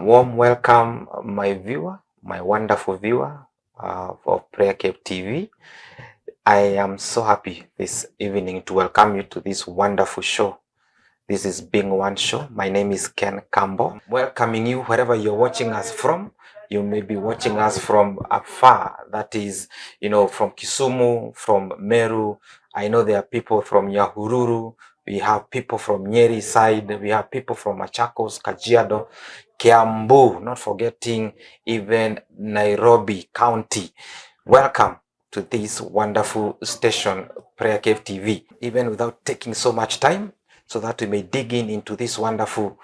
Warm welcome, my viewer, my wonderful viewer of PrayerCaveTV. I am so happy this evening to welcome you to this wonderful show. This is Being One Show. My name is Ken Campbell. Welcoming you wherever you're watching us from. You may be watching us from afar. That is, from Kisumu, from Meru. I know there are people from Nyahururu. We have people from Nyeri side. We have people from Machakos, Kajiado, Kiambu, not forgetting even Nairobi County. Welcome to this wonderful station, PrayerCave TV. Even without taking so much time, so that we may dig into this wonderful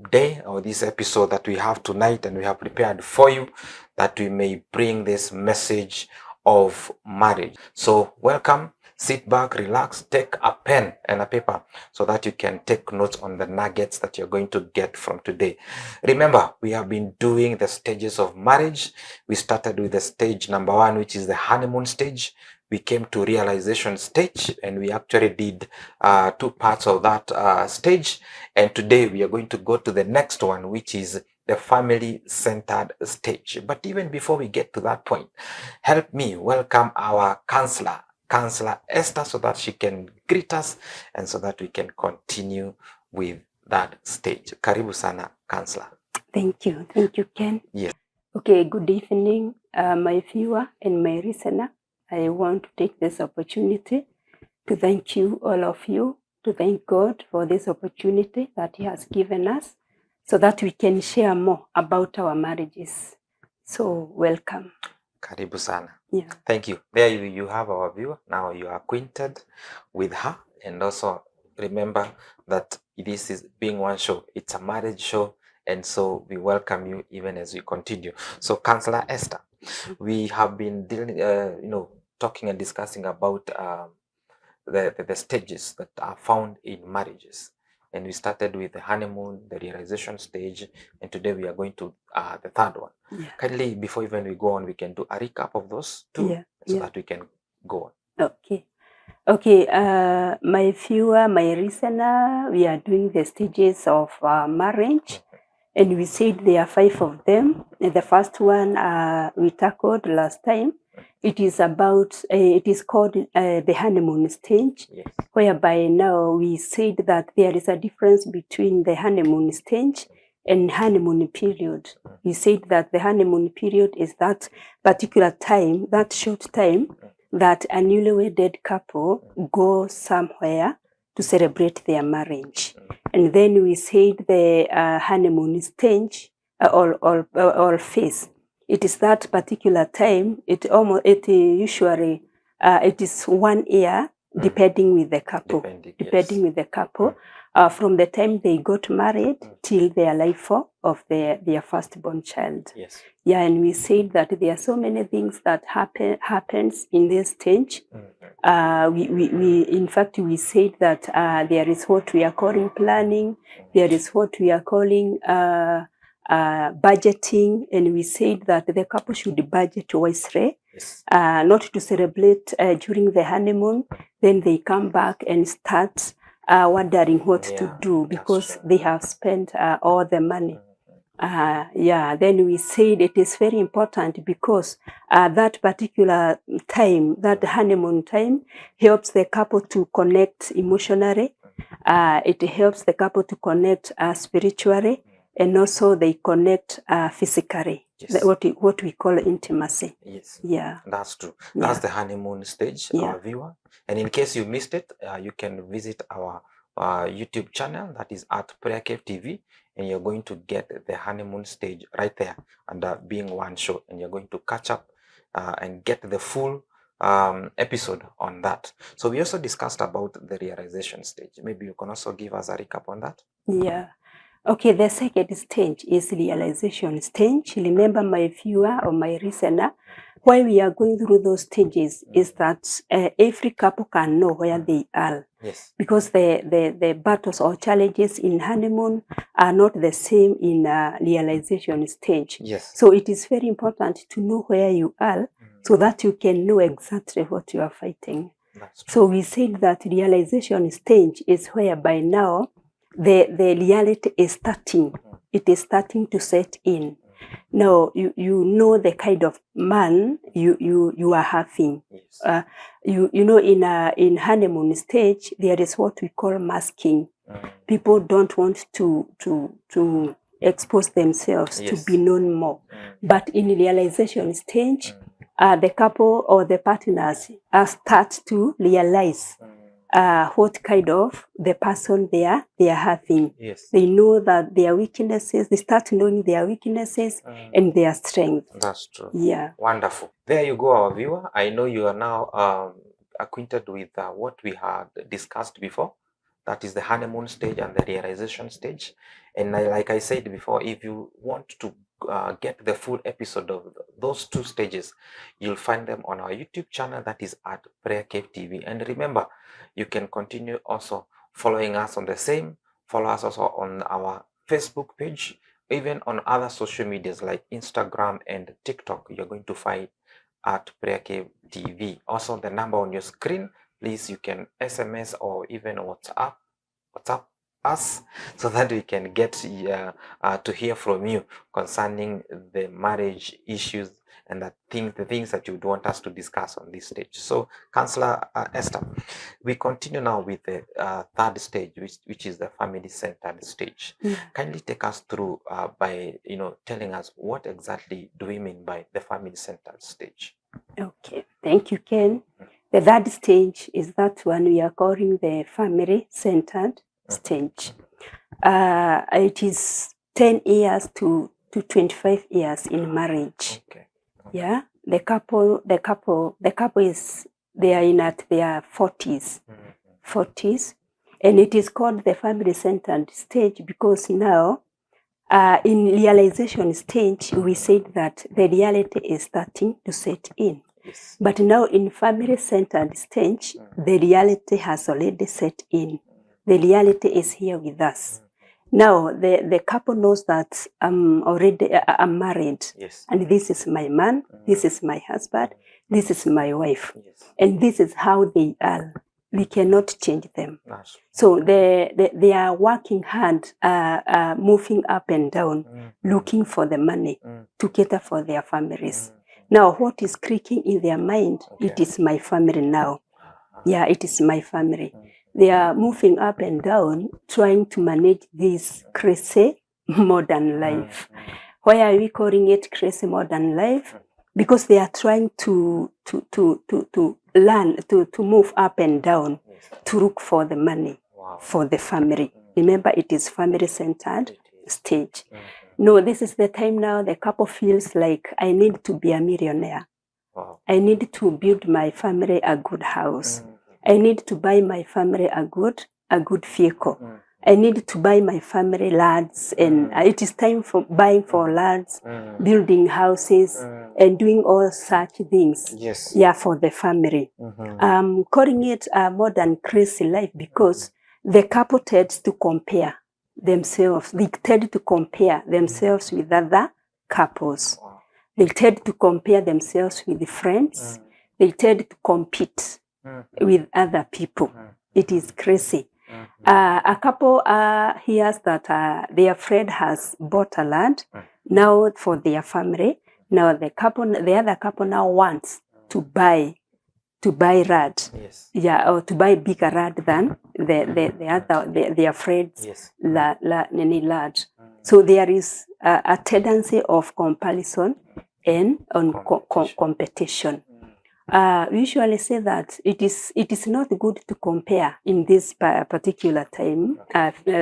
day or this episode that we have tonight and we have prepared for you, that we may bring this message of marriage. So welcome, sit back, relax, take a pen and a paper so that you can take notes on the nuggets that you're going to get from today. Remember, we have been doing the stages of marriage. We started with the stage number 1, which is the honeymoon stage. We came to realization stage, and we actually did 2 parts of that stage. And today we are going to go to the next one, which is the family-centered stage. But even before we get to that point, help me welcome our Counselor Esther, so that she can greet us and so that we can continue with that stage. Karibu sana, Counselor. Thank you, Ken. Yes. Okay, good evening, my viewer and my listener. I want to take this opportunity to thank you, all of you, to thank God for this opportunity that He has given us so that we can share more about our marriages. So, welcome. Karibu sana. Yeah. Thank you. There you have our viewer. Now you are acquainted with her. And also remember that this is Being One Show. It's a marriage show. And so we welcome you even as we continue. So, Counselor Esther, we have been dealing, talking and discussing about the stages that are found in marriages. And we started with the honeymoon, the realization stage, and today we are going to the third one. Yeah. Kindly, before even we go on, we can do a recap of those two, so that we can go on. Okay, my viewer, my listener, we are doing the stages of marriage, and we said there are 5 of them. And the first one we tackled last time. It is about, it is called the honeymoon stage, Yes. Whereby now we said that there is a difference between the honeymoon stage and honeymoon period. We said that the honeymoon period is that particular time, that short time, that a newlywed couple go somewhere to celebrate their marriage. And then we said the honeymoon stage or phase. It is that particular time. It usually it is 1 year, depending with the couple. Depending with the couple, from the time they got married till their life of their firstborn child. Yes. Yeah, and we said that there are so many things that happens in this stage. We in fact we said that there is what we are calling planning. There is what we are calling budgeting, and we said that the couple should budget wisely, Yes. Not to celebrate during the honeymoon. Then they come back and start wondering what to do because they have spent all the money. Then we said it is very important because that particular time, that honeymoon time, helps the couple to connect emotionally. It helps the couple to connect spiritually. And also they connect physically, Yes. what we call intimacy. Yes. Yeah. That's true. That's the honeymoon stage, our viewer. And in case you missed it, you can visit our YouTube channel, that is at PrayerCaveTV, and you're going to get the honeymoon stage right there under Being One Show, and you're going to catch up and get the full episode on that. So we also discussed about the realization stage. Maybe you can also give us a recap on that. Yeah. Okay, the second stage is realization stage. Remember, my viewer or my listener, why we are going through those stages is that every couple can know where they are. Yes. Because the battles or challenges in honeymoon are not the same in realization stage. Yes. So it is very important to know where you are so that you can know exactly what you are fighting. That's true. So we said that realization stage is where by now the reality is starting. it is starting to set in. Now, you know the kind of man you are having. Yes. You know, in honeymoon stage, there is what we call masking. People don't want to expose themselves to Yes. be known more. But in realization stage, the couple or the partners start to realize what kind of the person they are having. Yes. They know that their weaknesses, they start knowing their weaknesses and their strengths. That's true. Yeah. Wonderful. There you go, our viewer. I know you are now acquainted with what we had discussed before. That is the honeymoon stage and the realization stage. And like I said before, if you want to get the full episode of those two stages, you'll find them on our YouTube channel, that is at PrayerCaveTV. And remember, you can continue also following us on the same. Follow us also on our Facebook page, even on other social medias like Instagram and TikTok. You're going to find at PrayerCaveTV. Also, the number on your screen, please, you can SMS or even WhatsApp us so that we can get to hear from you concerning the marriage issues and the things that you would want us to discuss on this stage. So, Counselor Esther, we continue now with the third stage, which is the family-centered stage. Yeah. Kindly take us through by telling us what exactly do we mean by the family-centered stage. Okay, thank you, Ken. The third stage is that one we are calling the family-centered stage. It is 10 years to 25 years in marriage. Okay. Yeah, the couple is, they are in at their 40s, and it is called the family-centered stage because now, in realization stage, we said that the reality is starting to set in. Yes. But now in family-centered stage, the reality has already set in. The reality is here with us. Now, the couple knows that I'm married. Yes. And this is my man, this is my husband, this is my wife. Yes. And this is how they are. We cannot change them. That's So they are working hard, moving up and down, looking for the money to cater for their families. Now, what is creaking in their mind? Okay. It is my family now. Yeah, it is my family. They are moving up and down, trying to manage this crazy modern life. Why are we calling it crazy modern life? Because they are trying to learn, to move up and down, to look for the money for the family. Remember, it is family-centered stage. No, this is the time now the couple feels like, I need to be a millionaire. Wow. I need to build my family a good house. I need to buy my family a good vehicle. I need to buy my family lands, and it is time for buying for lands, building houses, and doing all such things. Yes. Yeah, for the family. Calling it a modern crazy life because the couple tends to compare themselves. They tend to compare themselves with other couples. They tend to compare themselves with friends. They tend to compete with other people. It is crazy. A couple hears that their friend has bought a land now for their family. Now the other couple now wants to buy land. Yes. Yeah, or to buy bigger land than their friends' land. So there is a tendency of comparison and on competition. We usually say that it is not good to compare in this particular time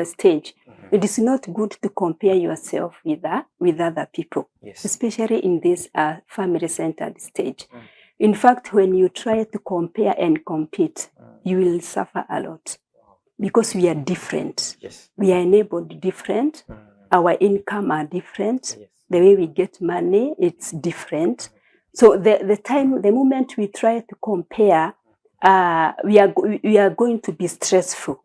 stage. It is not good to compare yourself with other people, Yes. especially in this family-centered stage. In fact, when you try to compare and compete, you will suffer a lot because we are different. Yes. We are enabled different. Our income are different. Yes. The way we get money, it's different. So the moment we try to compare, we are going to be stressful.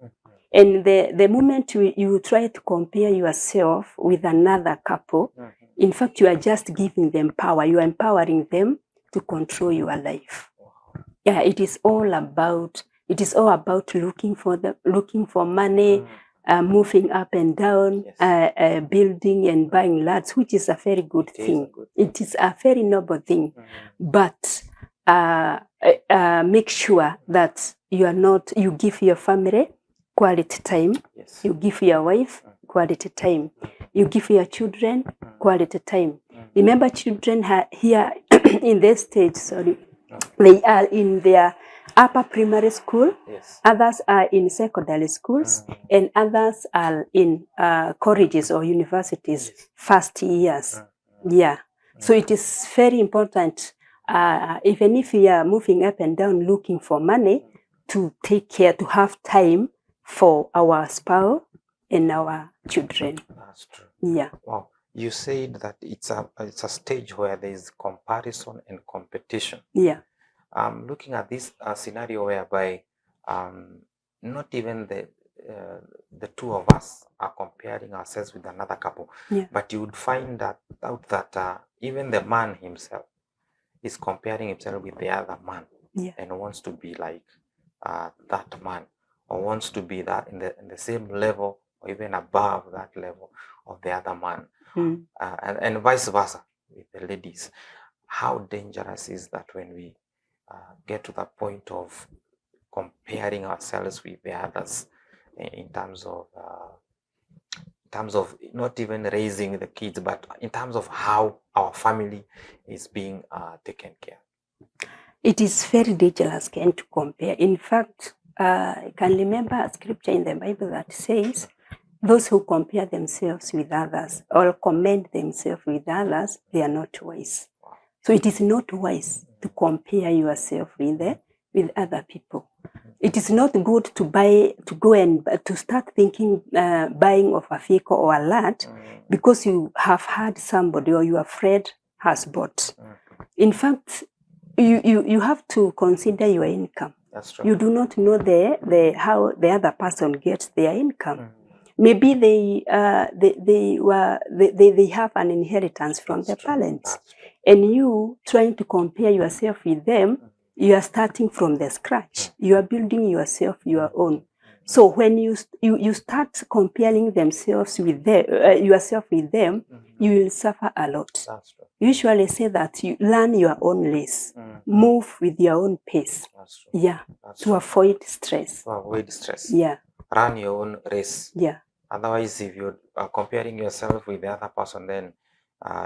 And the moment you try to compare yourself with another couple, in fact, you are just giving them power. You are empowering them to control your life. Yeah, it is all about looking for money, moving up and down, Yes. building and buying lots, which is a very good It is a thing. good It is a very noble thing. But make sure that you give your family quality time. Yes. You give your wife quality time. You give your children quality time. Remember, children here in this stage, they are in their upper primary school. Yes. Others are in secondary schools, and others are in colleges or universities, first years. Yeah. So it is very important, even if we are moving up and down looking for money, to take care, to have time for our spouse and our children. That's true. Yeah. Wow. You said that it's a stage where there is comparison and competition. Yeah. Looking at this scenario whereby not even the two of us are comparing ourselves with another couple, but you would find out that even the man himself is comparing himself with the other man, and wants to be like that man, or wants to be that in the same level or even above that level of the other man, and vice versa with the ladies. How dangerous is that when we get to the point of comparing ourselves with the others in terms of not even raising the kids, but in terms of how our family is being taken care. It is very dangerous, Ken, to compare. In fact, I can remember a scripture in the Bible that says, those who compare themselves with others or commend themselves with others, they are not wise. So it is not wise to compare yourself with other people. It is not good to start thinking buying of a vehicle or a land because you have had somebody or your friend has bought. In fact, you have to consider your income. That's true. You do not know how the other person gets their income. Maybe they have an inheritance from their parents, and you trying to compare yourself with them, you are starting from the scratch. You are building yourself your own. So when you start comparing yourself with them, you will suffer a lot. Usually say that you learn your own race, move with your own pace. To avoid stress. To avoid stress. Run your own race. Otherwise, if you're comparing yourself with the other person, then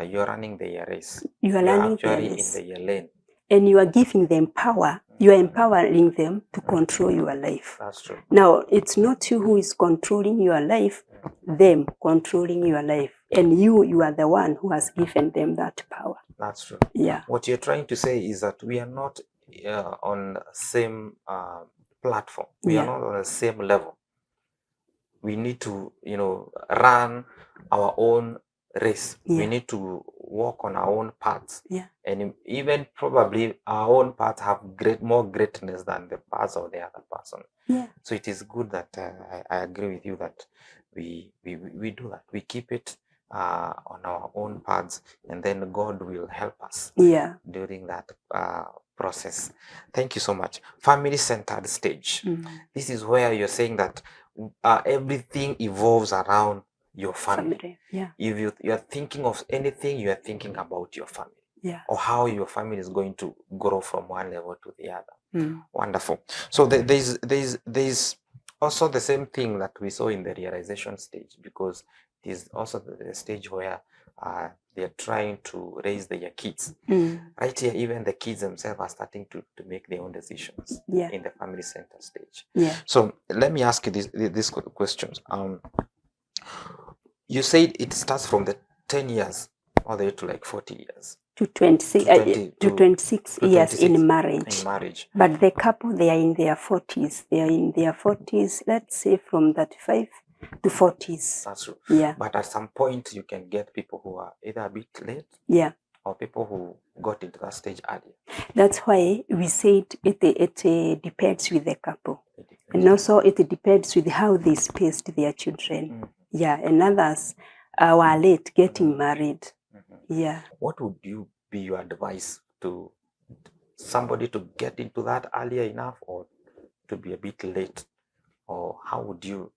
you're running their race. You're running their race. In their lane. And you are giving them power. You are empowering them to control your life. That's true. Now, it's not you who is controlling your life, them controlling your life. And you are the one who has given them that power. That's true. Yeah. What you're trying to say is that we are not on the same platform. We are not on the same level. We need to, run our own race. We need to walk on our own paths. And even probably our own paths have more greatness than the paths of the other person. So it is good that I agree with you that we do that. We keep it on our own paths, and then God will help us during that process. Thank you so much. Family-centered stage. This is where you're saying that everything evolves around your family. If you're thinking of anything, you are thinking about your family. Or how your family is going to grow from one level to the other. Wonderful. So there's also the same thing that we saw in the realization stage, because it is also the stage where they're trying to raise their kids. Right here, even the kids themselves are starting to make their own decisions in the family center stage. So let me ask you these questions. You said it starts from the 10 years all the way to like 40 years. To 26 years in marriage. But the couple, they are in their 40s. They are in their 40s, let's say from 35 to 40s. That's true. Yeah. But at some point, you can get people who are either a bit late, or people who got into that stage earlier. That's why we said it depends with the couple. And also it depends with how they spaced their children. And others were late getting married. What would be your advice to somebody to get into that earlier enough, or to be a bit late? Or how would you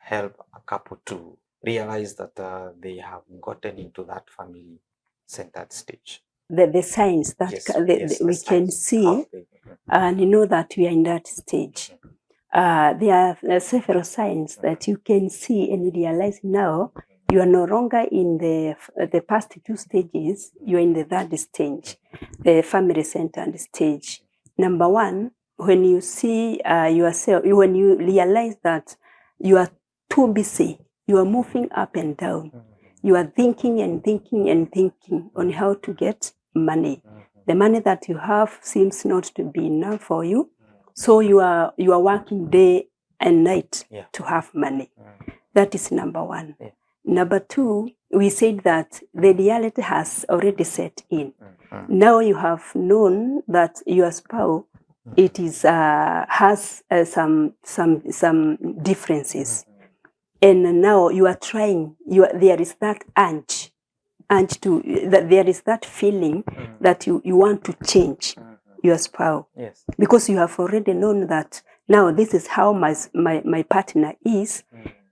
help a couple to realize that they have gotten into that family-centered stage? The signs that Yes, yes, the we can signs. see How they- and know that we are in that stage. There are several signs that you can see and realize now you are no longer in the past two stages, you are in the third stage, the family-centered stage. Number one, when you see yourself, when you realize that you are too busy, you are moving up and down, you are thinking and thinking and thinking on how to get money. The money that you have seems not to be enough for you, so you are working day and night to have money. That is number one. Number two, we said that the reality has already set in. Now you have known that your spouse has some differences, and now you are trying. There is that urge to that there is that feeling that you want to change your spouse. Yes. Because you have already known that now this is how my partner is,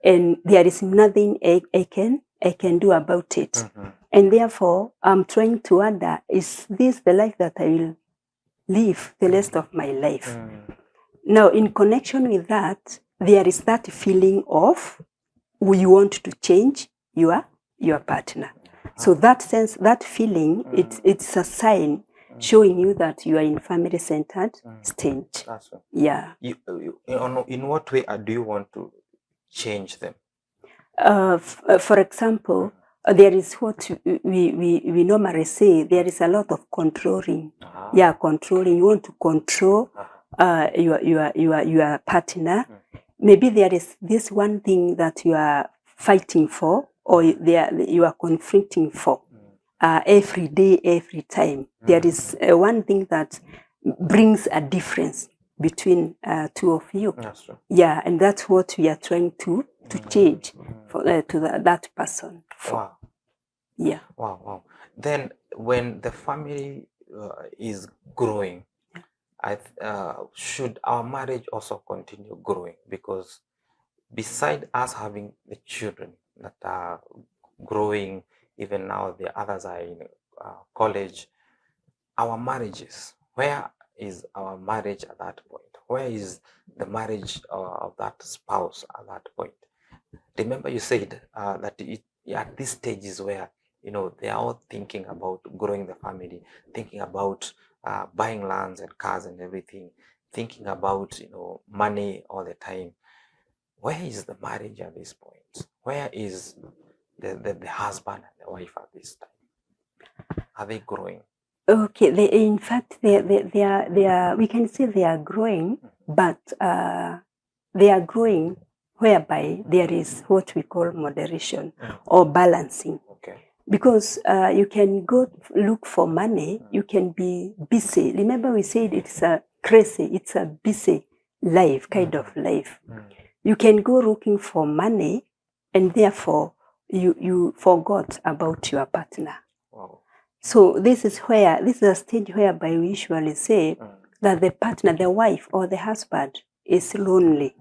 and there is nothing I can do about it. And therefore, I'm trying to wonder, is this the life that I will live the rest of my life? Now, in connection with that, there is that feeling of you want to change your partner. So that sense, that feeling, it's a sign showing you that you are in family-centered stage. That's right. Yeah. In what way do you want to change them? For example, there is what we normally say, there is a lot of controlling. Yeah, controlling. You want to control your partner. Maybe there is this one thing that you are fighting for, or you are conflicting for every day, every time. There is one thing that brings a difference between two of you. That's true. Yeah, and that's what we are trying to change for to that person. Wow. Yeah. Wow. Then when the family is growing, should our marriage also continue growing? Because beside us having the children that are growing, even now the others are in college, our marriages, where is our marriage at that point? Where is the marriage of that spouse at that point? Remember you said that at this stage is where, they are all thinking about growing the family, thinking about buying lands and cars and everything, thinking about, money all the time. Where is the marriage at this point? Where is the husband and the wife at this time? Are they growing? Okay, in fact, they are. We can say they are growing, but they are growing whereby there is what we call moderation or balancing. Okay. Because you can go look for money, you can be busy. Remember, we said it's a crazy, it's a busy life, kind of life. You can go looking for money, and therefore you forgot about your partner. Wow. So this is a stage whereby we usually say that the partner, the wife or the husband is lonely.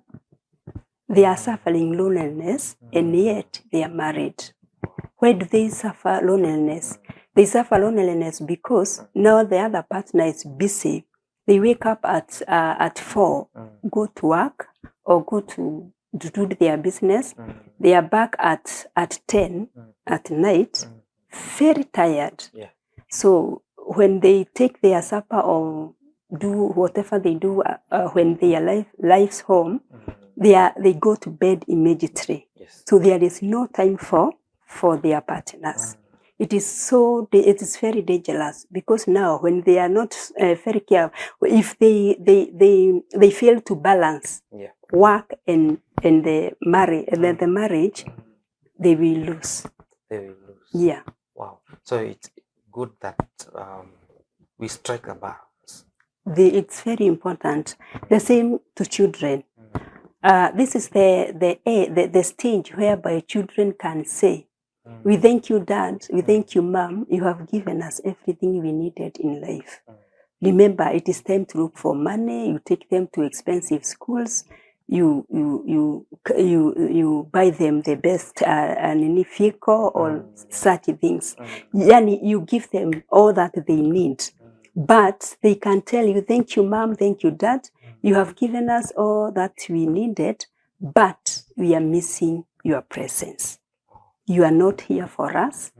They are suffering loneliness, and yet they are married. Why do they suffer loneliness? They suffer loneliness because now the other partner is busy. They wake up at 4, go to work or go to do their business. They are back at 10 at night, very tired. Yeah. So when they take their supper or do whatever they do when they are lives home, they go to bed immediately. Yes. So there is no time for their partners. It is very dangerous, because now when they are not very careful, if they fail to balance work and the marriage, they will lose. They will lose. Yeah. Wow. So it's good that we strike a balance. It's very important. The same to children. This is the stage whereby children can say, "We thank you, Dad. We thank you, Mom. You have given us everything we needed in life. Remember, it is time to look for money. You take them to expensive schools. you buy them the best vehicle or such things. Yani, you give them all that they need, but they can tell you, thank you, mom, thank you, dad, you have given us all that we needed, but we are missing your presence. You are not here for us.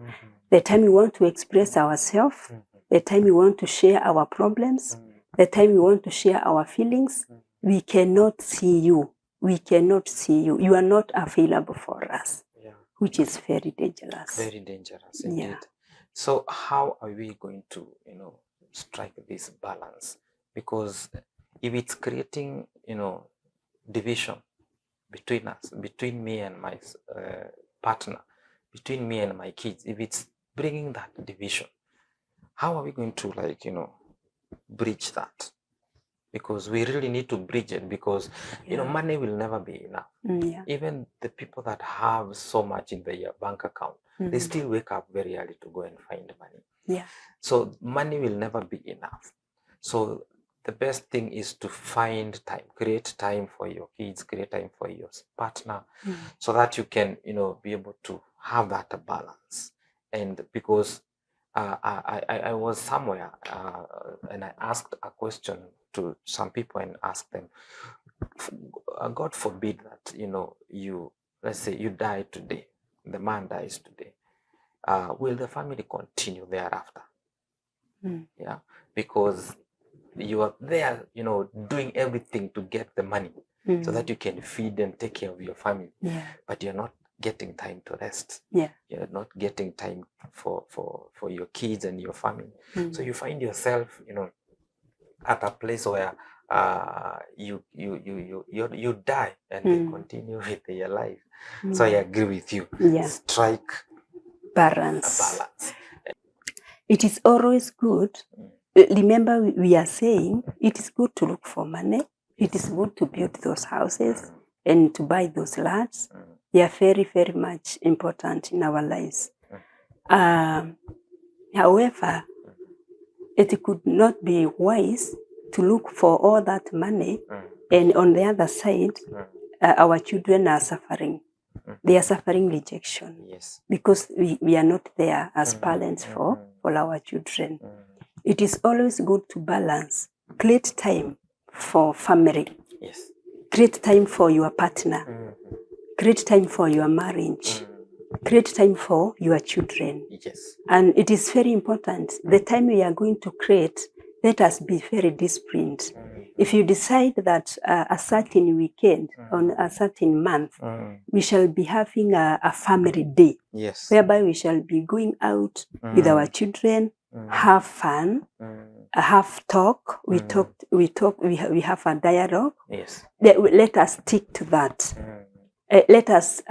The time we want to express ourselves, the time we want to share our problems, the time we want to share our feelings, we cannot see you. We cannot see you. You are not available for us, which is very dangerous. Very dangerous indeed. Yeah. So how are we going to, strike this balance? Because if it's creating, division between us, between me and my partner, between me and my kids, if it's bringing that division, how are we going to bridge that? Because we really need to bridge it, because money will never be enough. Yeah. Even the people that have so much in their bank account, they still wake up very early to go and find money. Yeah. So money will never be enough. So the best thing is to find time, create time for your kids, create time for your partner, so that you can, be able to have that balance. And because I was somewhere and I asked a question to some people and asked them, God forbid that, let's say you die today, the man dies today, will the family continue thereafter? Yeah, because you are there, doing everything to get the money so that you can feed and take care of your family. Yeah. But you're not getting time to rest. Yeah. You're not getting time for your kids and your family. So you find yourself, at a place where you die and they continue with their life. So I agree with you. Yeah. Strike balance. a balance. It is always good. Remember, we are saying it is good to look for money. It is good to build those houses and to buy those lands. They are very, very much important in our lives. However, it could not be wise to look for all that money, and on the other side, our children are suffering. They are suffering rejection. Yes. Because we are not there as parents for our children. It is always good to balance. Create time for family. Yes. Create time for your partner. Create time for your marriage. Create time for your children. Yes. And it is very important. The time we are going to create, let us be very disciplined. If you decide that a certain weekend, on a certain month, we shall be having a family day, Yes. whereby we shall be going out with our children, have fun, have talk. We have a dialogue. Yes. Let us stick to that. Let us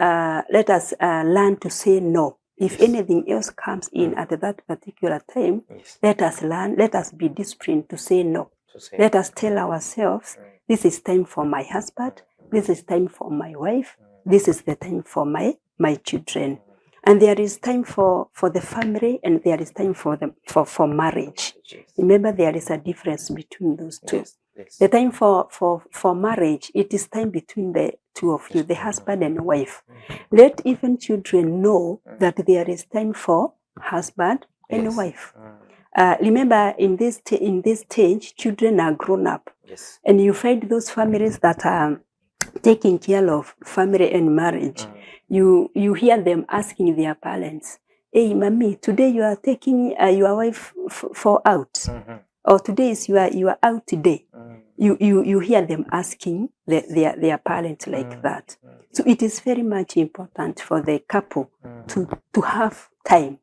learn to say no. If anything else comes in at that particular time, let us learn, let us be disciplined to say no. Let us tell ourselves, this is time for my husband, this is time for my wife, this is the time for my children. And there is time for the family, and there is time for marriage. Remember, there is a difference between those two. Yes. Yes. The time for marriage, it is time between the two of you, the husband and wife. Let even children know that there is time for husband and wife. Remember, in this stage, children are grown up. Yes. And you find those families that are taking care of family and marriage. You hear them asking their parents, "Hey, mommy, today you are taking your wife for out, or today is you are out today." You hear them asking their parents like that. So it is very much important for the couple to have time,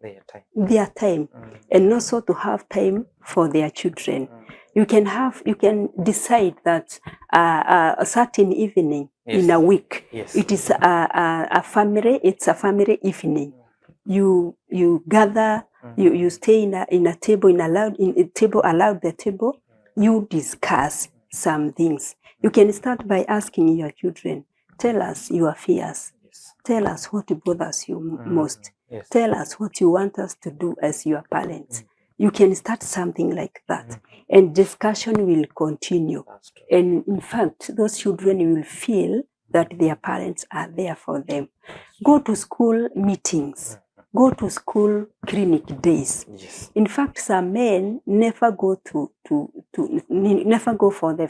their time, and also to have time for their children. You can decide that a certain evening in a week, it is a family evening. You gather, you stay in a table, around the table, you discuss some things. You can start by asking your children, tell us your fears. Tell us what bothers you most. Tell us what you want us to do as your parents. You can start something like that, and discussion will continue. That's true. And in fact, those children will feel that their parents are there for them. Go to school meetings, go to school clinic days. Yes. In fact, some men never go never go for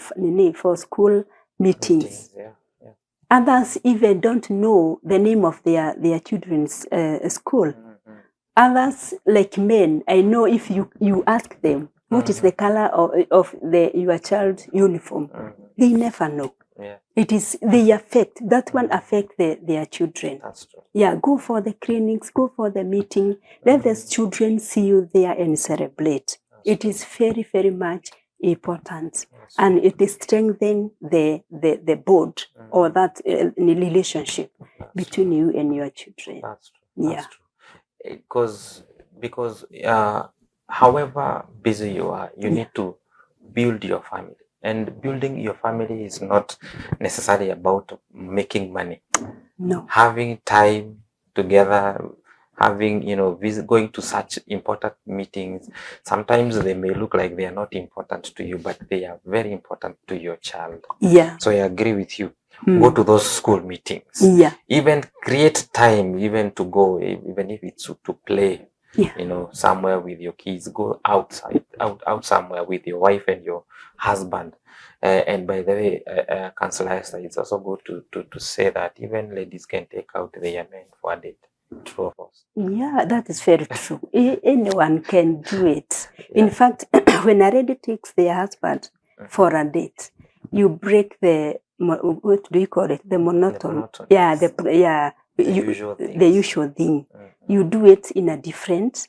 for school meetings. Yeah. Yeah. Others even don't know the name of their children's school. Others, like men, I know if you ask them what is the color of your child's uniform, they never know. Yeah. They affect, that one affect their children. That's true. Yeah, go for the clinics, go for the meeting. Let the children see you there and celebrate. It is very, very much important, and it is strengthen the bond or that relationship between you and your children. That's true. Yeah. That's true. Because however busy you are, you need to build your family. And building your family is not necessarily about making money. No. Having time together, having, going to such important meetings, sometimes they may look like they are not important to you, but they are very important to your child. Yeah. So I agree with you. Go to those school meetings. Yeah. Even create time, even to go, even if it's to play. Yeah. Somewhere with your kids. Go outside, out somewhere with your wife and your husband. And by the way, Councillor Esther, it's also good to say that even ladies can take out their men for a date. True of us. Yeah, that is very true. Anyone can do it. Yeah. In fact, when a lady takes their husband for a date, you break the, what do you call it? The monotony. Yeah, the usual things. The usual thing. You do it in a different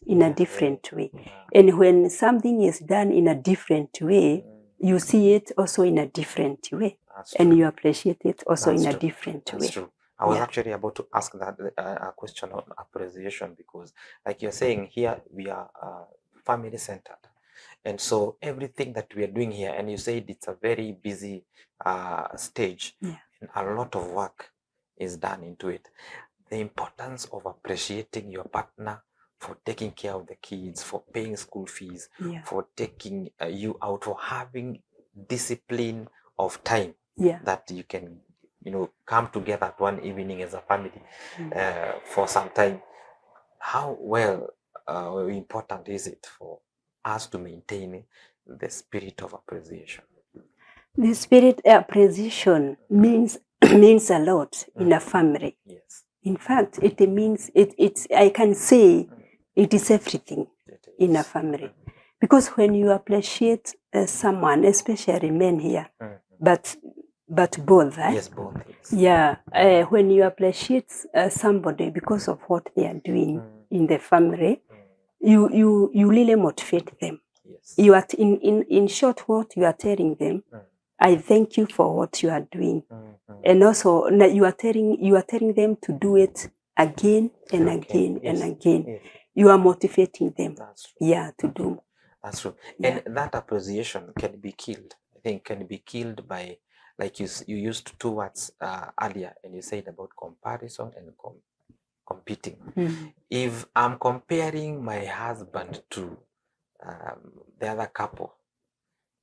way. And when something is done in a different way, you see it also in a different way. And you appreciate it also in a different way. That's true. I was actually about to ask that a question on appreciation, because like you're saying here, we are family centered. And so everything that we are doing here, and you said it's a very busy stage, and a lot of work is done into it. The importance of appreciating your partner for taking care of the kids, for paying school fees, for taking you out, for having discipline of time that you can, come together at one evening as a family for some time. How important is it for us to maintain the spirit of appreciation? The spirit of appreciation means a lot in a family. Yes. In fact, it means it's I can say it is everything in a family. Because when you appreciate someone, especially men here, but both, right? Yes, both. Yeah, when you appreciate somebody because of what they are doing in the family, you really motivate them. Yes. You are in short, what you are telling them, I thank you for what you are doing, and also you are telling them to do it again and again and again. Yes. You are motivating them. That's true. Yeah, to do. That's true. Yeah. And that appreciation can be killed. I think can be killed by, like you used two words earlier, and you said about comparison and competing. If I'm comparing my husband to the other couple,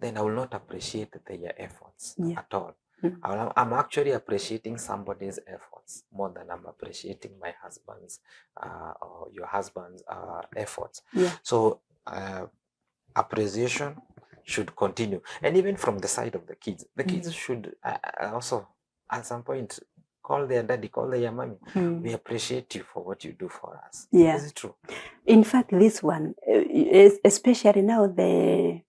then I will not appreciate their efforts at all. I'm actually appreciating somebody's efforts more than I'm appreciating my husband's or your husband's efforts. Yeah. So appreciation should continue, and even from the side of the kids should also at some point call their daddy, call their mommy. We appreciate you for what you do for us. Yeah. Is it true? In fact, this one, especially now, the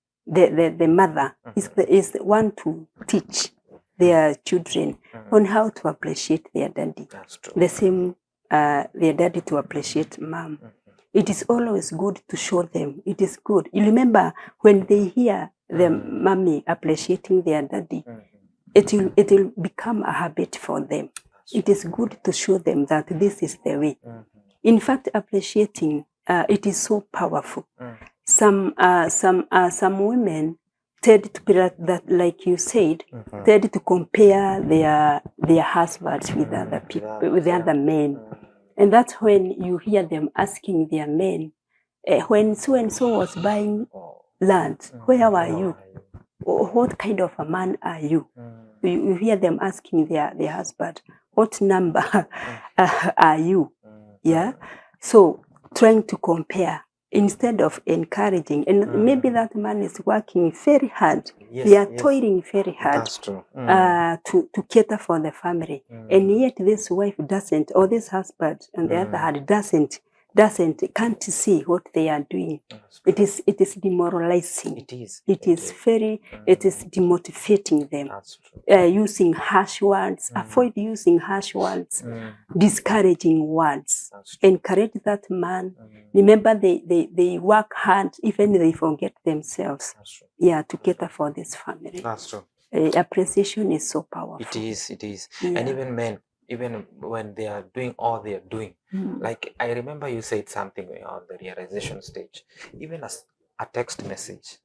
mother is the one to teach their children on how to appreciate their daddy. That's true. The same, their daddy to appreciate mom. It is always good to show them. It is good. You remember when they hear the mommy appreciating their daddy, it will become a habit for them. It is good to show them that this is the way. In fact, appreciating, it is so powerful. Some women tend to be that, like you said, tend to compare their husbands with other people, with the other men. And that's when you hear them asking their men, when so and so was buying land, where were you? What kind of a man are you? You hear them asking their husband, what number are you? Yeah. So trying to compare instead of encouraging, and maybe that man is working very hard. They are toiling very hard. That's true. To cater for the family, and yet this wife doesn't, or this husband on the other hand can't see what they are doing. It is demoralizing. It is very demotivating them. That's true. Using harsh words. Avoid using harsh words. Discouraging words. Encourage that man. Remember, they work hard, even they forget themselves. Yeah, to cater for this family. That's true. Appreciation is so powerful. It is. Yeah. And even men, even when they are doing all they are doing, like I remember you said something on the realization stage, even as a text message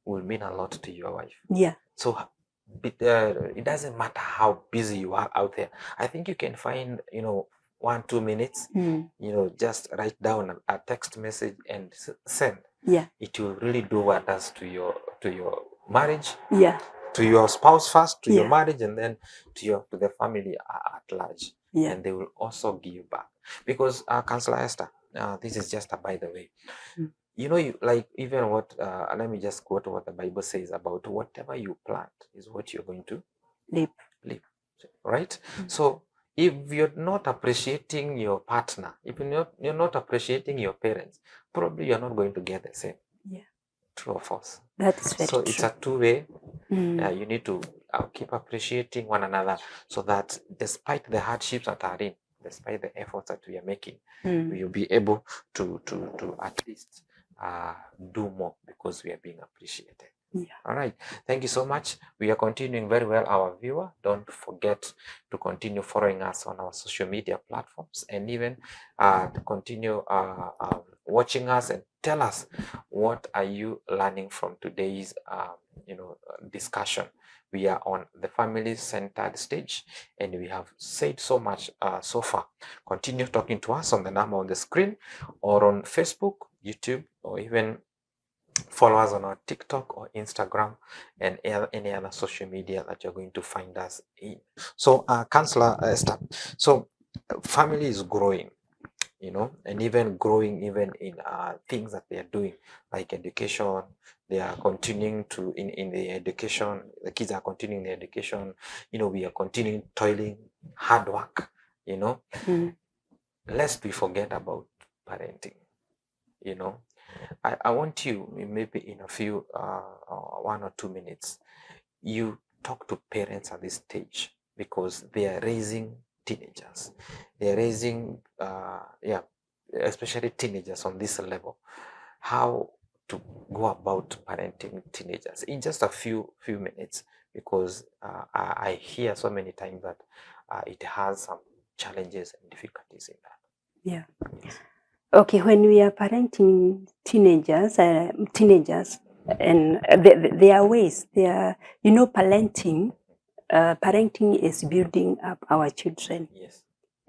will mean a lot to your wife. Yeah. So it doesn't matter how busy you are out there. I think you can find 1-2 minutes, just write down a text message and send. Yeah. It will really do wonders to your marriage. Yeah. To your spouse first, to your marriage, and then to the family at large. Yeah. And they will also give back. Because Councillor Esther, this is just a by the way. You like even what let me just quote what the Bible says about whatever you plant is what you're going to live. Right? So if you're not appreciating your partner, if you're not appreciating your parents, probably you're not going to get the same. Yeah. True or false? That's very true. It's a two-way. You need to keep appreciating one another, so that despite the hardships that are in, despite the efforts that we are making, we will be able to at least do more because we are being appreciated. Yeah. All right. Thank you so much. We are continuing very well, our viewer. Don't forget to continue following us on our social media platforms, and even to continue watching us and tell us what are you learning from today's discussion. We are on the family-centered stage, and we have said so much so far. Continue talking to us on the number on the screen, or on Facebook, YouTube, or even follow us on our TikTok or Instagram and any other social media that you're going to find us in. So, Councillor Esther, so family is growing, and even growing even in things that they are doing, like education. They are continuing to in the education. The kids are continuing the education. We are continuing toiling, hard work. Lest we forget about parenting. I want you, maybe in a few 1 or 2 minutes, you talk to parents at this stage, because they are raising teenagers. They are raising especially teenagers on this level. How to go about parenting teenagers in just a few minutes, because I hear so many times that it has some challenges and difficulties in that. Yeah. Okay, when we are parenting teenagers, and there are ways. Parenting is building up our children, Yes.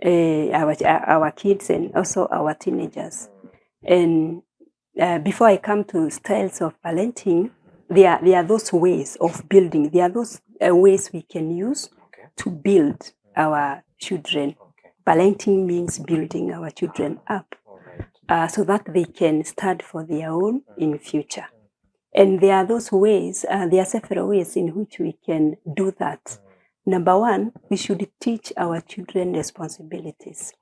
Our kids, and also our teenagers. And before I come to styles of parenting, there are those ways of building. There are those ways we can use to build our children. Parenting means building our children up, so that they can stand for their own in future. And there are those ways, there are several ways in which we can do that. Number one, we should teach our children responsibilities.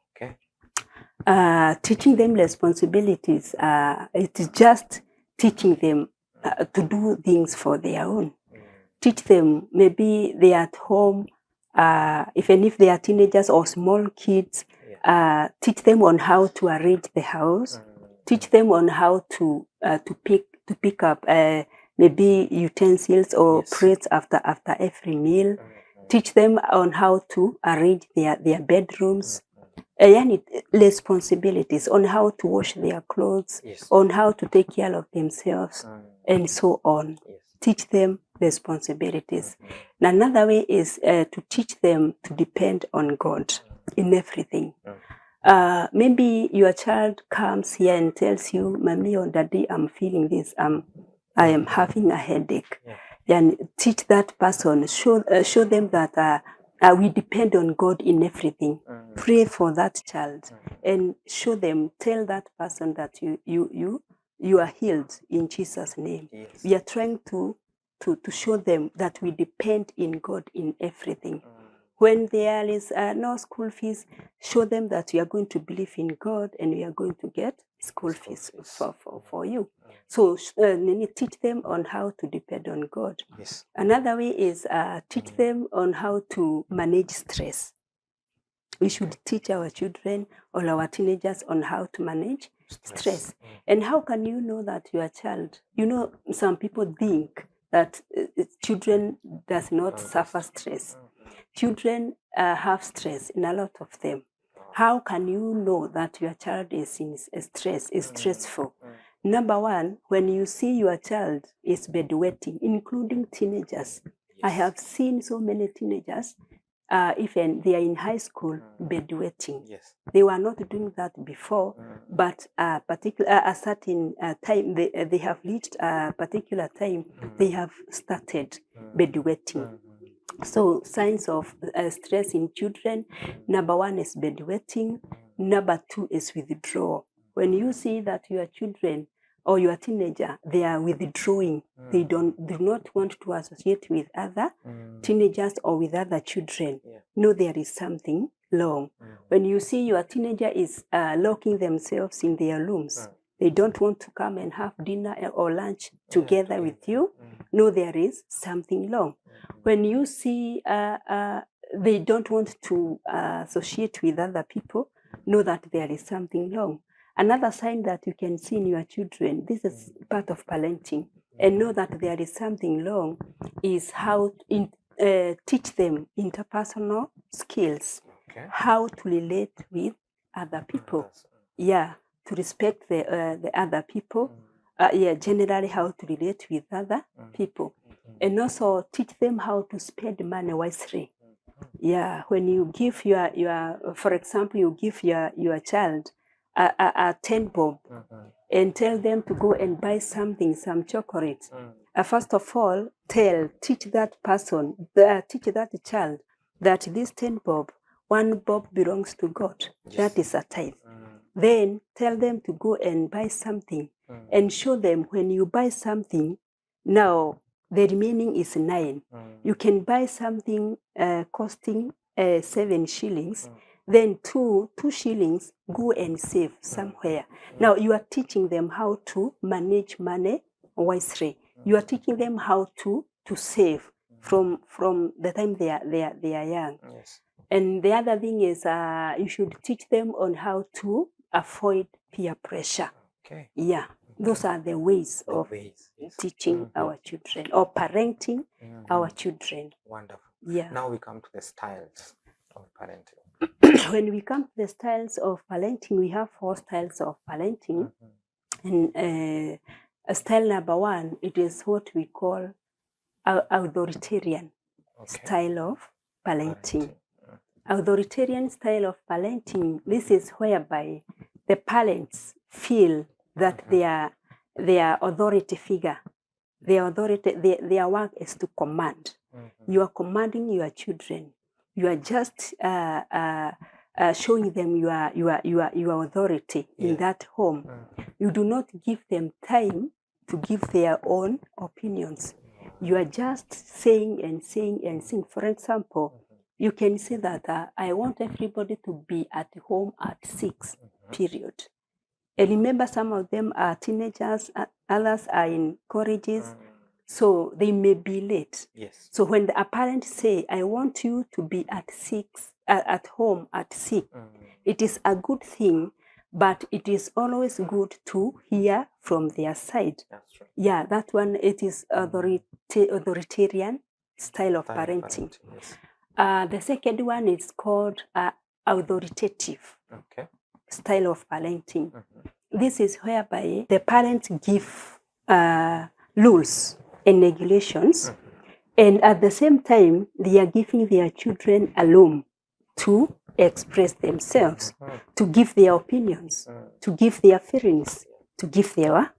Teaching them responsibilities, it is just teaching them to do things for their own. Teach them, maybe they are at home, even if they are teenagers or small kids, teach them on how to arrange the house. Teach them on how to pick up maybe utensils or plates after every meal. Teach them on how to arrange their bedrooms. Responsibilities on how to wash their clothes, on how to take care of themselves, and so on. Teach them responsibilities. Another way is to teach them to depend on God in everything. Maybe your child comes here and tells you, Mommy or Daddy, I'm feeling this. I am having a headache. Yeah. Then teach that person, show them that we depend on God in everything. Pray for that child and show them, tell that person that you are healed in Jesus' name. Yes. We are trying to show them that we depend in God in everything. When there is no school fees, show them that you are going to believe in God and we are going to get school fees for you. So teach them on how to depend on God. Yes. Another way is teach them on how to manage stress. We should teach our children or our teenagers on how to manage stress. And how can you know that your child, some people think that children does not suffer stress. Children have stress in a lot of them. How can you know that your child is in stress, is stressful? Number one, when you see your child is bedwetting, including teenagers. I have seen so many teenagers, even they are in high school, bedwetting. Yes. They were not doing that before, but a certain time, they have reached a particular time, they have started bedwetting. So signs of stress in children, number one is bedwetting, number two is withdrawal. When you see that your children or your teenager, they are withdrawing, they do not want to associate with other teenagers or with other children, know there is something wrong. When you see your teenager is locking themselves in their rooms, they don't want to come and have dinner or lunch together with you, know there is something wrong. When you see they don't want to associate with other people, know that there is something wrong. Another sign that you can see in your children, this is part of parenting, and know that there is something wrong, is how teach them interpersonal skills, how to relate with other people. Yeah, to respect the other people. Generally how to relate with other people. And also teach them how to spend money wisely. Yeah, when you give your for example, you give your child a 10 bob and tell them to go and buy something, some chocolate. First of all, teach that child that this 10 bob, 1 bob belongs to God. That is a tithe. Then tell them to go and buy something and show them when you buy something, now the remaining is 9. You can buy something costing 7 shillings, then 2 shillings, go and save somewhere. Now you are teaching them how to manage money wisely. You are teaching them how to save from the time they are young. Yes. And the other thing is you should teach them on how to avoid peer pressure. Okay. Yeah, those are the ways of teaching our children or parenting our children. Wonderful. Yeah. Now we come to the styles of parenting. When we come to the styles of parenting, we have 4 styles of parenting. And style number 1, it is what we call authoritarian style of parenting. Authoritarian style of parenting, this is whereby the parents feel that they are authority figure. Their work is to command. You are commanding your children. You are just showing them your authority in that home. You do not give them time to give their own opinions. You are just saying and saying and saying. For example, you can say that I want everybody to be at home at 6, period. And remember, some of them are teenagers, others are in colleges, so they may be late. Yes. So when the parent say, I want you to be at 6, at home at 6, it is a good thing, but it is always good to hear from their side. That's true. Yeah, that one, it is authoritarian style of parenting. Yes. The second one is called authoritative style of parenting. This is whereby the parents give rules and regulations, and at the same time, they are giving their children a room to express themselves, to give their opinions, to give their feelings, to give their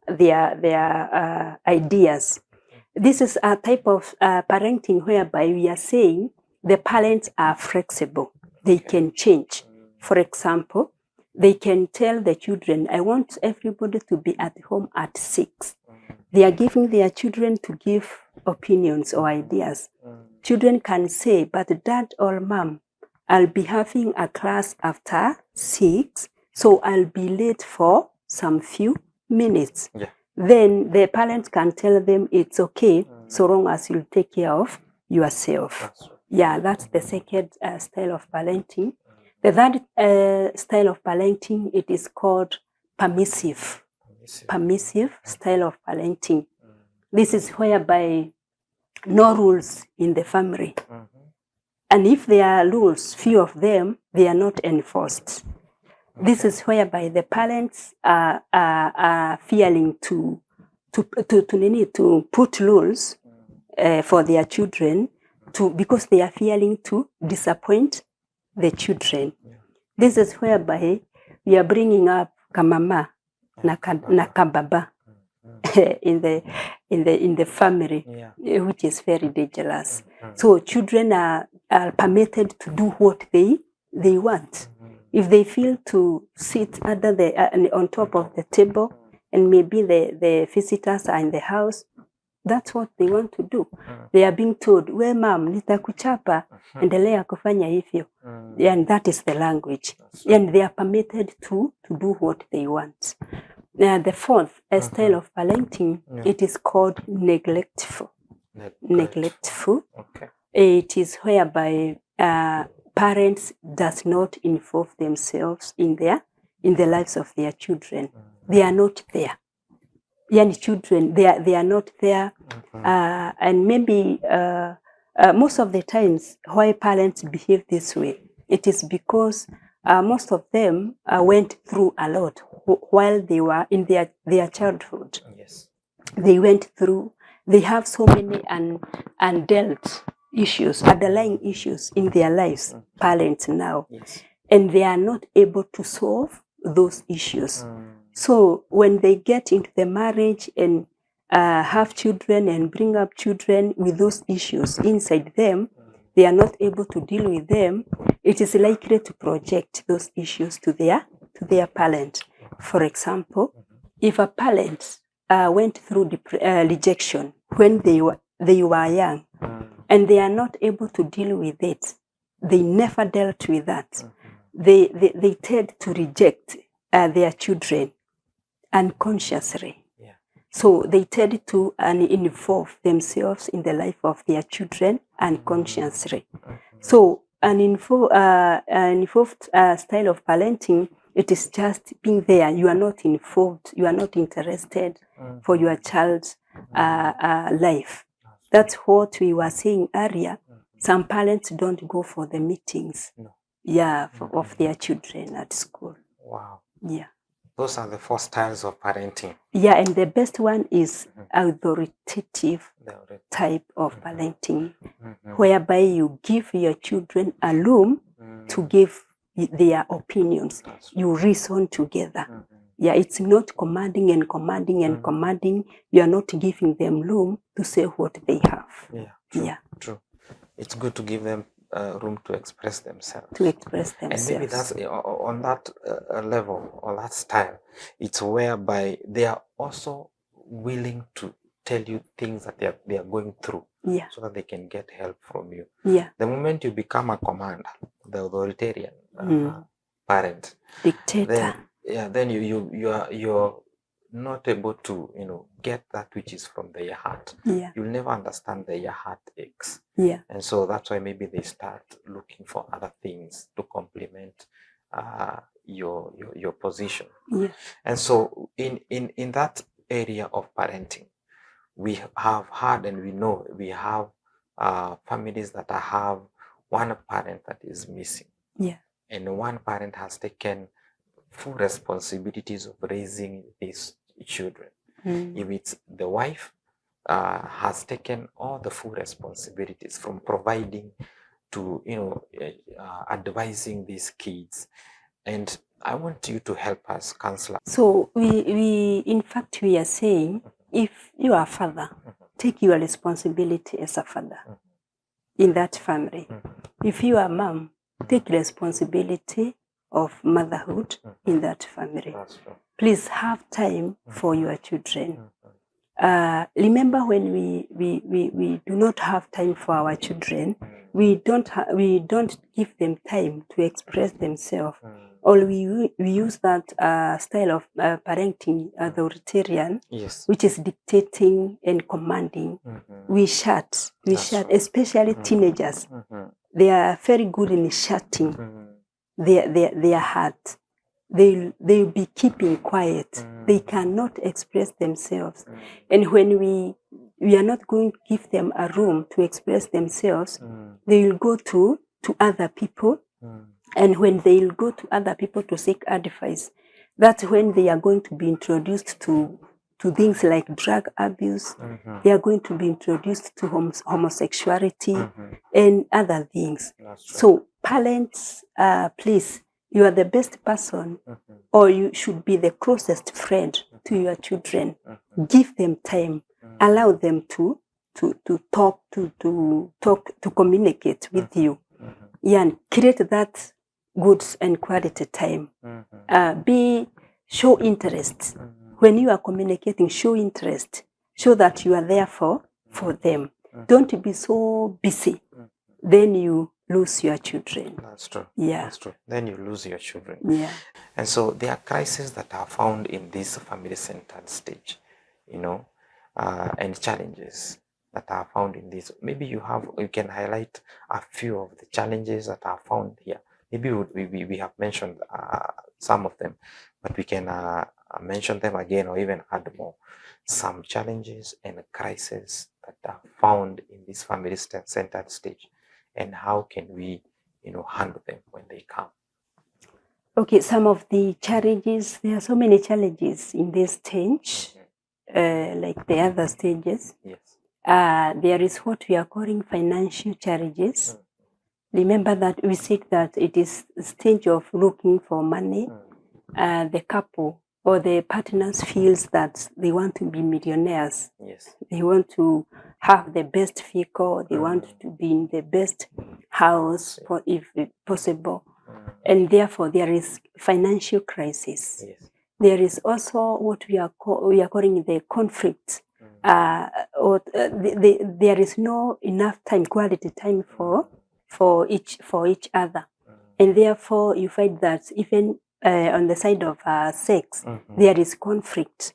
ideas. This is a type of parenting whereby we are saying the parents are flexible. They can change. For example, they can tell the children, I want everybody to be at home at 6. They are giving their children to give opinions or ideas. Children can say, but dad or mom, I'll be having a class after 6, so I'll be late for some few minutes. Yeah. Then the parents can tell them it's okay, so long as you take care of yourself. That's right. Yeah, that's the second style of parenting. The third style of parenting, it is called permissive style of parenting. This is whereby no rules in the family. And if there are rules, few of them, they are not enforced. This is whereby the parents are fearing to put rules for their children, because they are fearing to disappoint the children. This is whereby we are bringing up kamama na kababa in the family, which is very dangerous. So children are permitted to do what they want. If they feel to sit under on top of the table, and maybe the visitors are in the house, that's what they want to do. They are being told, we mom, nitakuchapa, endelea kufanya hivyo. And that is the language. And they are permitted to do what they want. Now, the fourth style of parenting, it is called neglectful. Neglectful. Okay. It is whereby parents does not involve themselves in the lives of their children. They are not there. Young children, they are not there. And maybe most of the times why parents behave this way, it is because most of them went through a lot while they were in their childhood. Yes. They went through, they have so many undealt issues, underlying issues in their lives, parents now. Yes. And they are not able to solve those issues. So when they get into the marriage and have children and bring up children with those issues inside them, they are not able to deal with them. It is likely to project those issues to their parent. For example, if a parent went through rejection when they were young, and they are not able to deal with it, they never dealt with that. They tend to reject their children unconsciously. Yeah. So they tend to involve themselves in the life of their children unconsciously. So an involved style of parenting, it is just being there. You are not involved. You are not interested for your child's life. That's what we were saying earlier. Some parents don't go for the meetings. Of their children at school. Wow. Yeah. Those are the 4 styles of parenting. Yeah, and the best one is authoritative type of parenting, whereby you give your children a room to give their opinions. You reason together. Yeah, it's not commanding and commanding and commanding. You are not giving them room to say what they have. Yeah, true, true. It's good to give them room to express themselves. And maybe that's on that level or that style. It's whereby they are also willing to tell you things that they are going through, so that they can get help from you. Yeah. The moment you become a commander, the authoritarian parent, dictator, then you're not able to get that which is from their heart. Yeah. You'll never understand their heart aches. Yeah. And so that's why maybe they start looking for other things to complement your position. Yeah. And so in that area of parenting, we have had, and we know we have families that have one parent that is missing. Yeah. And one parent has taken full responsibilities of raising these children. If it's the wife, has taken all the full responsibilities from providing to, advising these kids. And I want you to help us, counselor. So in fact, we are saying, if you are a father, take your responsibility as a father in that family. If you are a mom, take responsibility of motherhood in that family. Please have time for your children. Remember, when we do not have time for our children, we don't give them time to express themselves, or we use that style of parenting, authoritarian, Yes. which is dictating and commanding. We shut, especially teenagers. They are very good in shutting their heart. They'll be keeping quiet. They cannot express themselves. And when we are not going to give them a room to express themselves, they will go to other people. And when they will go to other people to seek advice, that's when they are going to be introduced to things like drug abuse. They are going to be introduced to homosexuality and other things. So parents, please, you are the best person, or you should be the closest friend to your children. Give them time. Allow them to talk, to communicate with you. Yeah, and create that good and quality time. Show interest. When you are communicating, show interest. Show that you are there for them. Don't be so busy. Then you lose your children. That's true. Yeah. That's true. Then you lose your children. Yeah. And so there are crises that are found in this family-centered stage, and challenges that are found in this. Maybe you can highlight a few of the challenges that are found here. Maybe we have mentioned some of them, but we can mention them again, or even add more. Some challenges and crises that are found in this family-centered stage, and how can we, handle them when they come? Okay, some of the challenges, there are so many challenges in this stage, like the other stages. Yes. There is what we are calling financial challenges. Remember that we said that it is a stage of looking for money. The couple or the partners feels that they want to be millionaires. Yes. They want to have the best vehicle. They want to be in the best house, if possible. And therefore, there is financial crisis. Yes. There is also what we are calling the conflict. There is no enough time, quality time for each other, and therefore you find that even on the side of sex, there is conflict.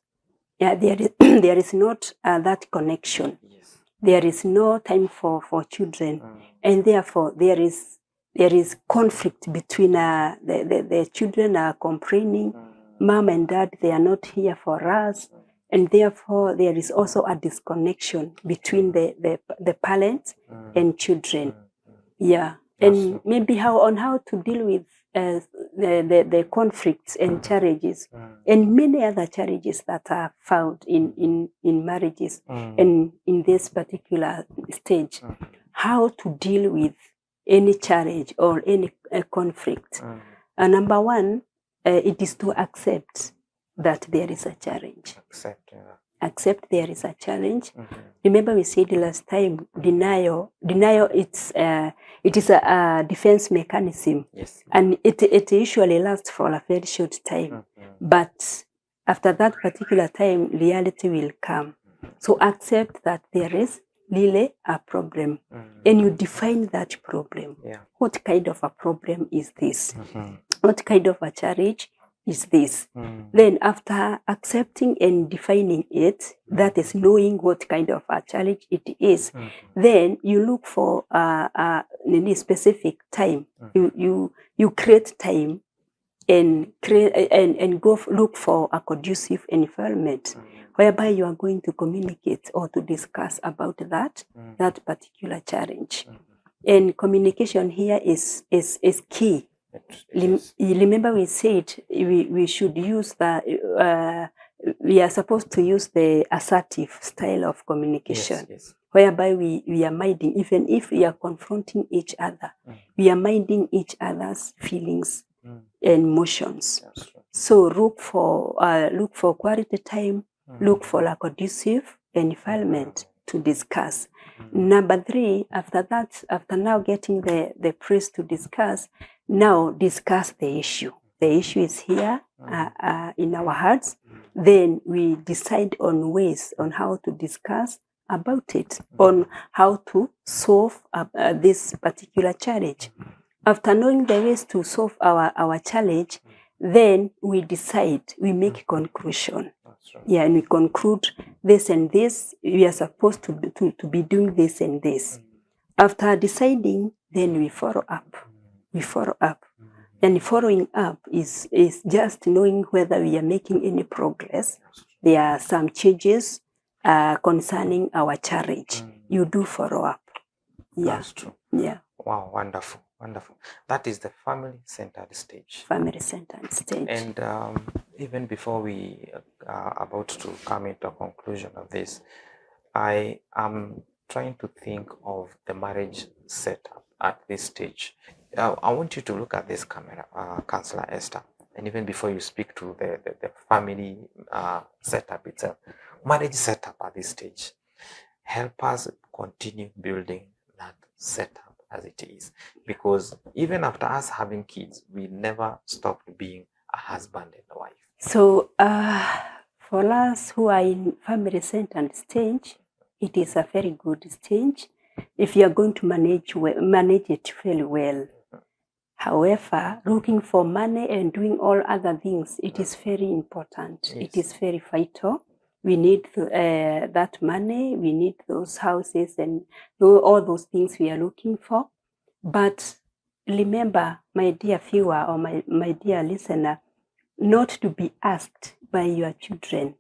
Yeah, there is not that connection. Yes. There is no time for children, and therefore there is conflict between the children are complaining, mom and dad, they are not here for us, and therefore there is also a disconnection between the parents and children. Yeah, and maybe how to deal with the conflicts and challenges and many other challenges that are found in marriages and in this particular stage. How to deal with any challenge or any conflict. Number one, it is to accept that there is a challenge. Accept there is a challenge. Remember we said last time, denial it is a defense mechanism. Yes. And it usually lasts for a very short time. But after that particular time, reality will come. So accept that there is really a problem. And you define that problem. Yeah. What kind of a problem is this? What kind of a challenge is this? Then after accepting and defining it, that is knowing what kind of a challenge it is, then you look for any specific time. You create time and go look for a conducive environment whereby you are going to communicate or to discuss about that particular challenge. And communication here is key. Remember we said we should use we are supposed to use the assertive style of communication. Yes. whereby we are minding, even if we are confronting each other, we are minding each other's feelings and emotions. So look for quality time, look for a conducive environment to discuss. Number 3, after that, after now getting the priest to discuss, now discuss the issue. The issue is here in our hearts. Then we decide on ways on how to discuss about it, on how to solve this particular challenge. After knowing the ways to solve our challenge, then we decide, we make conclusion. Yeah, and we conclude this and this, we are supposed to be doing this and this. After deciding, then we follow up. We follow up. And following up is just knowing whether we are making any progress. There are some changes concerning our challenge. You do follow up. Yeah. That's true. Yeah. Wow, wonderful, wonderful. That is the family-centered stage. Family-centered stage. And even before we are about to come into a conclusion of this, I am trying to think of the marriage setup at this stage. I want you to look at this camera, Counselor Esther, and even before you speak to the family setup itself, marriage setup at this stage, help us continue building that setup as it is. Because even after us having kids, we never stopped being a husband and a wife. So for us who are in family-centered stage, it is a very good stage if you are going to manage it very well. However, looking for money and doing all other things, it is very important. Yes. It is very vital. We need that money. We need those houses and all those things we are looking for. But remember, my dear viewer or my dear listener, not to be asked by your children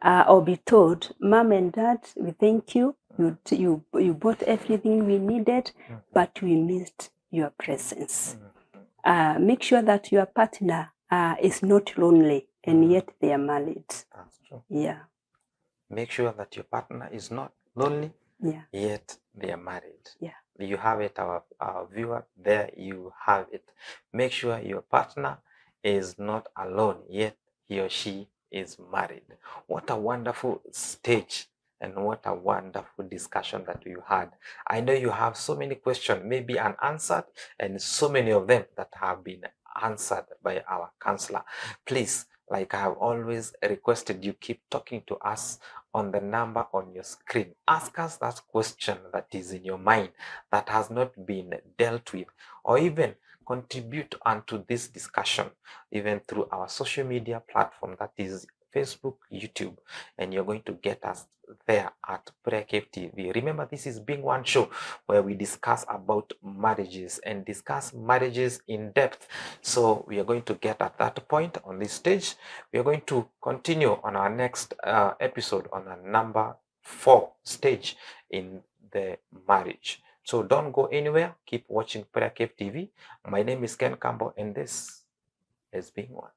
or be told, Mom and Dad, we thank you. You bought everything we needed, but we missed your presence. Make sure that your partner is not lonely and yet they are married. That's true. Yeah. Make sure that your partner is not lonely, yet they are married. Yeah. You have it, our viewer, there you have it. Make sure your partner is not alone, yet he or she is married. What a wonderful stage and what a wonderful discussion that you had. I know you have so many questions, maybe unanswered, and so many of them that have been answered by our counselor. Please, like I have always requested, you keep talking to us on the number on your screen. Ask us that question that is in your mind that has not been dealt with, or even contribute onto this discussion, even through our social media platform, that is Facebook, YouTube, and you're going to get us there at PrayerCave TV. Remember, this is Being One Show, where we discuss about marriages and discuss marriages in depth. So we are going to get at that point on this stage. We are going to continue on our next episode on a number 4 stage in the marriage. So don't go anywhere. Keep watching PrayerCave TV. My name is Ken Campbell, and this is Being One.